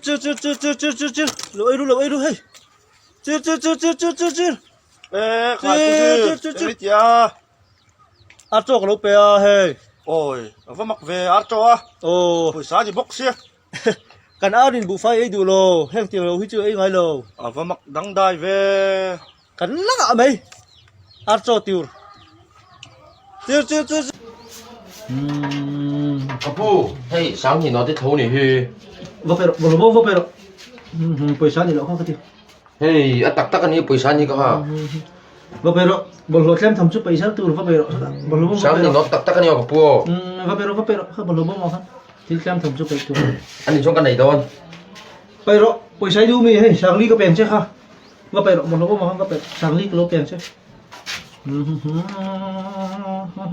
จืดเราไอ้รู้เฮ้ยจืดขาดจืดนิดเดียวอาโจกเราไปอ่ะเฮ้ยโอ้ยว่ามักเวอาร์โจ้อะโอ้ภาษาจีบอกเสียกันเอาดินบุฟไฟไอ้ดูโลแห้งเตียวเราหิ้วไอ้ไงโลว่ามักดังได้เวกันลักอะไหมอาโจติวจืด阿婆，嘿，想你拿的头你去，ว่าไปหรอกว่าไปหรอกไปช้านี่เราเข้ากันที嘿，啊，特个你背山你个哈，ว่าไปหรอกบอลโหลดแคมทำชุดไปช้าตัวว่าไปหรอกบอลโหลด想你拿特个你个婆，ว่าไปหรอกเขาบอลโหลดมองครับที่แคมทำชุดไปตัว啊，你从个哪头？ไปหรอกไปใช้ดูมีให้ช่างลีก็เปลี่ยนใช่ค่ะว่าไปหรอกบอลโหลดมองก็เป็นช่างลีก็เปลี่ยนใช่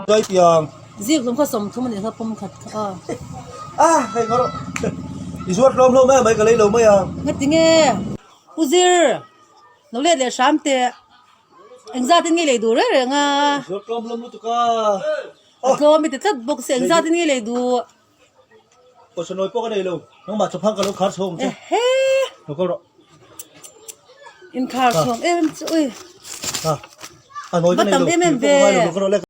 ได้เพียงziek zum khosam thum ni ha pum khat kha hay có đâu đi suốt lom mấy cái lấy lồng mấy à ngat nge uzir lo le sham te engza tin nge le du re nga suốt lom lu tu ka ko mi te tat box engza tin nge le du có số nồi có cái này luôn nó mà chụp hăng cái lúc khát xong chứ he nó có đâu in khar thom em ui à nồi cái này luôn em về